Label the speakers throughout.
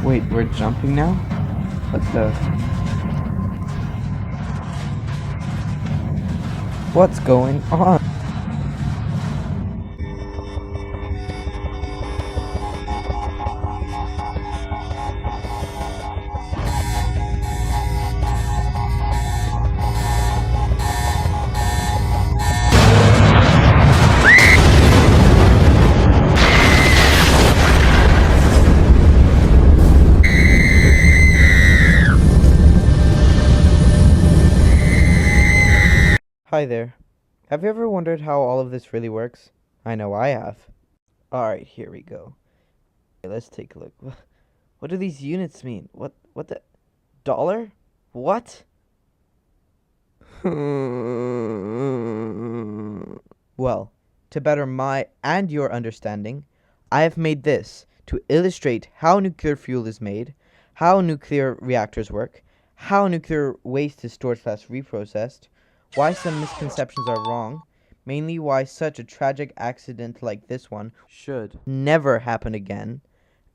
Speaker 1: Wait, we're jumping now? What the... What's going on? Hi there. Have you ever wondered how all of this really works? I know I have. Alright, here we go. Okay, let's take a look. What do these units mean? What the... Dollar? What? Well, to better my and your understanding, I have made this to illustrate how nuclear fuel is made, how nuclear reactors work, how nuclear waste is stored/reprocessed, why some misconceptions are wrong, mainly why such a tragic accident like this one should never happen again,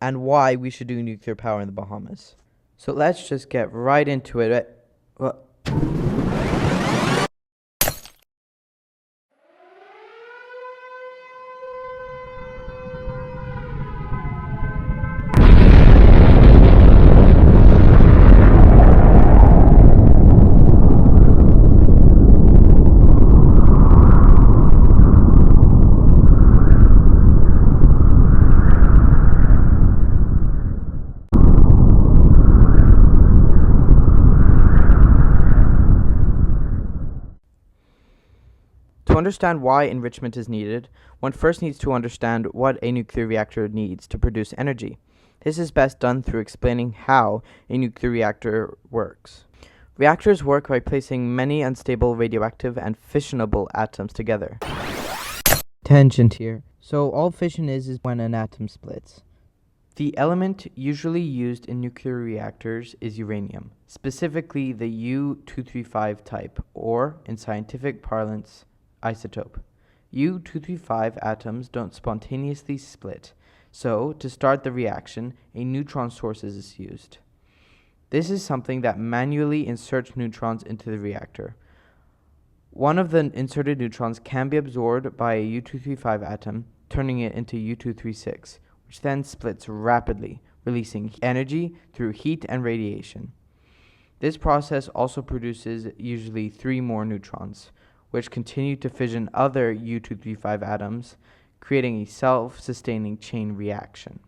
Speaker 1: and why we should do nuclear power in the Bahamas. So let's just get right into it. Well, to understand why enrichment is needed, one first needs to understand what a nuclear reactor needs to produce energy. This is best done through explaining how a nuclear reactor works. Reactors work by placing many unstable radioactive and fissionable atoms together. Tangent here. So all fission is when an atom splits. The element usually used in nuclear reactors is uranium, specifically the U-235 type, or, in scientific parlance, isotope. U-235 atoms don't spontaneously split, so to start the reaction, a neutron source is used. This is something that manually inserts neutrons into the reactor. One of the inserted neutrons can be absorbed by a U-235 atom, turning it into U-236, which then splits rapidly, releasing energy through heat and radiation. This process also produces usually 3 more neutrons, which continue to fission other U-235 atoms, creating a self-sustaining chain reaction.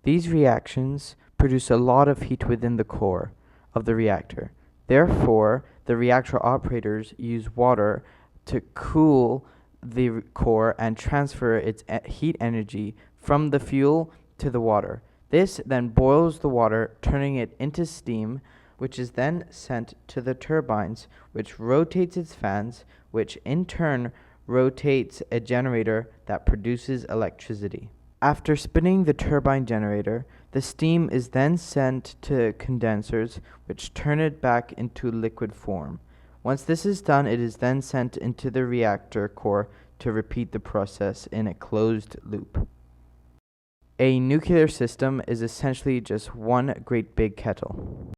Speaker 1: These reactions produce a lot of heat within the core of the reactor. Therefore, the reactor operators use water to cool the core and transfer its heat energy from the fuel to the water. This then boils the water, turning it into steam, which is then sent to the turbines, which rotates its fans, which in turn rotates a generator that produces electricity. After spinning the turbine generator, the steam is then sent to condensers, which turn it back into liquid form. Once this is done, it is then sent into the reactor core to repeat the process in a closed loop. A nuclear system is essentially just one great big kettle.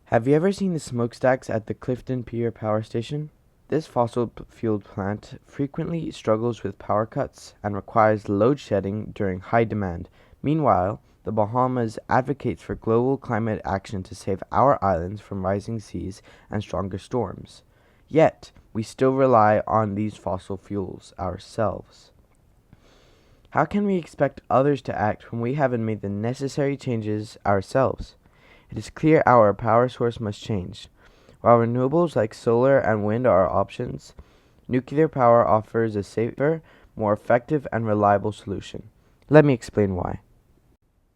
Speaker 1: Have you ever seen the smokestacks at the Clifton Pier power station? This fossil-fueled plant frequently struggles with power cuts and requires load shedding during high demand. Meanwhile, the Bahamas advocates for global climate action to save our islands from rising seas and stronger storms. Yet, we still rely on these fossil fuels ourselves. How can we expect others to act when we haven't made the necessary changes ourselves? It is clear our power source must change. While renewables like solar and wind are options, nuclear power offers a safer, more effective, and reliable solution. Let me explain why.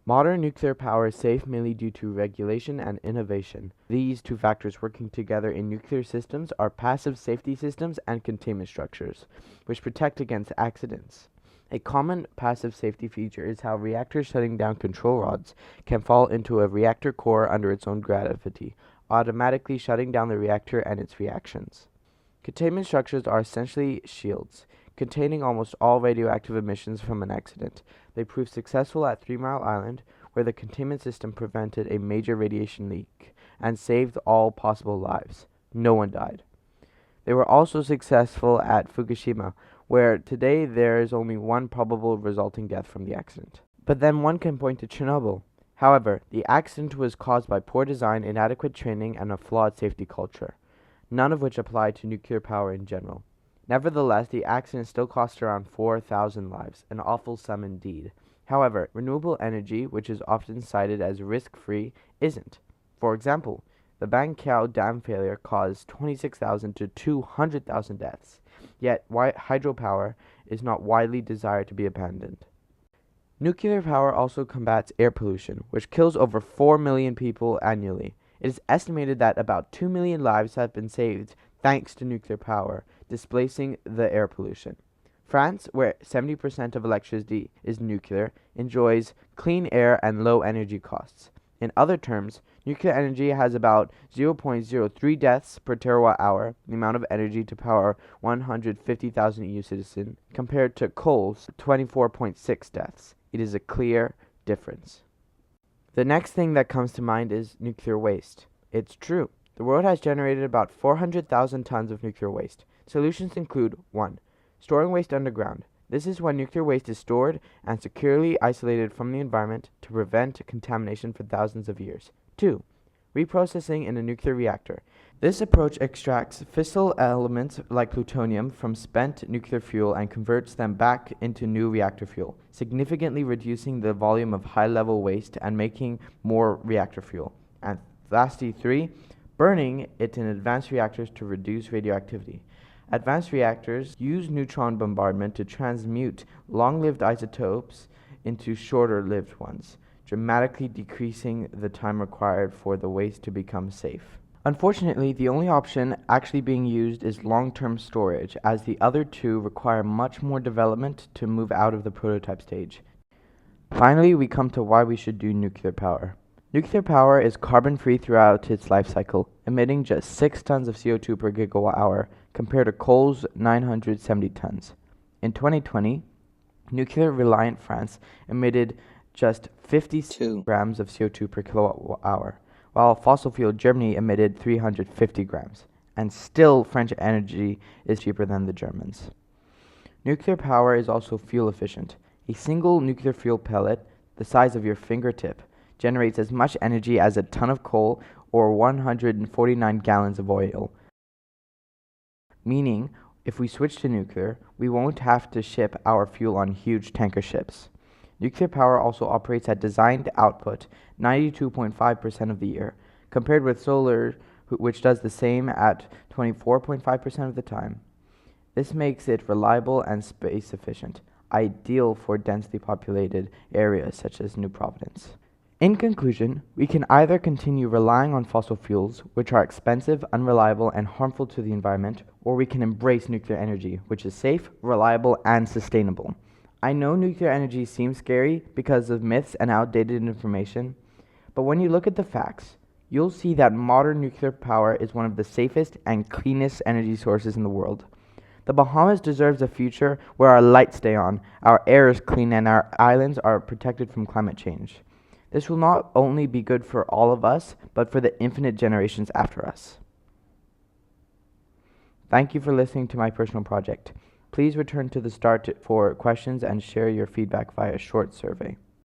Speaker 1: Modern nuclear power is safe mainly due to regulation and innovation. These 2 factors working together in nuclear systems are passive safety systems and containment structures, which protect against accidents. A common passive safety feature is how reactors shutting down control rods can fall into a reactor core under its own gravity, automatically shutting down the reactor and its reactions. Containment structures are essentially shields, containing almost all radioactive emissions from an accident. They proved successful at 3 Mile Island, where the containment system prevented a major radiation leak and saved all possible lives. No one died. They were also successful at Fukushima, where today there is only one probable resulting death from the accident. But then one can point to Chernobyl. However, the accident was caused by poor design, inadequate training, and a flawed safety culture, none of which apply to nuclear power in general. Nevertheless, the accident still cost around 4,000 lives, an awful sum indeed. However, renewable energy, which is often cited as risk-free, isn't. For example, the Bangkao Dam failure caused 26,000 to 200,000 deaths, yet hydropower is not widely desired to be abandoned. Nuclear power also combats air pollution, which kills over 4 million people annually. It is estimated that about 2 million lives have been saved thanks to nuclear power, displacing the air pollution. France, where 70% of electricity is nuclear, enjoys clean air and low energy costs. In other terms, nuclear energy has about 0.03 deaths per terawatt hour, the amount of energy to power 150,000 EU citizens, compared to coal's 24.6 deaths. It is a clear difference. The next thing that comes to mind is nuclear waste. It's true. The world has generated about 400,000 tons of nuclear waste. Solutions include 1. Storing waste underground. This is when nuclear waste is stored and securely isolated from the environment to prevent contamination for thousands of years. 2. Reprocessing in a nuclear reactor. This approach extracts fissile elements like plutonium from spent nuclear fuel and converts them back into new reactor fuel, significantly reducing the volume of high-level waste and making more reactor fuel. And lastly, 3. Burning it in advanced reactors to reduce radioactivity. Advanced reactors use neutron bombardment to transmute long-lived isotopes into shorter-lived ones, dramatically decreasing the time required for the waste to become safe. Unfortunately, the only option actually being used is long-term storage, as the other two require much more development to move out of the prototype stage. Finally, we come to why we should do nuclear power. Nuclear power is carbon-free throughout its life cycle, emitting just 6 tons of CO2 per gigawatt hour, compared to coal's 970 tons. In 2020, nuclear-reliant France emitted just 52 grams of CO2 per kilowatt hour, while fossil fuel Germany emitted 350 grams. And still, French energy is cheaper than the Germans. Nuclear power is also fuel efficient. A single nuclear fuel pellet, the size of your fingertip, generates as much energy as a ton of coal or 149 gallons of oil. Meaning, if we switch to nuclear, we won't have to ship our fuel on huge tanker ships. Nuclear power also operates at designed output 92.5% of the year, compared with solar, which does the same at 24.5% of the time. This makes it reliable and space efficient, ideal for densely populated areas such as New Providence. In conclusion, we can either continue relying on fossil fuels, which are expensive, unreliable, and harmful to the environment, or we can embrace nuclear energy, which is safe, reliable, and sustainable. I know nuclear energy seems scary because of myths and outdated information, but when you look at the facts, you'll see that modern nuclear power is one of the safest and cleanest energy sources in the world. The Bahamas deserves a future where our lights stay on, our air is clean, and our islands are protected from climate change. This will not only be good for all of us, but for the infinite generations after us. Thank you for listening to my personal project. Please return to the start for questions and share your feedback via a short survey.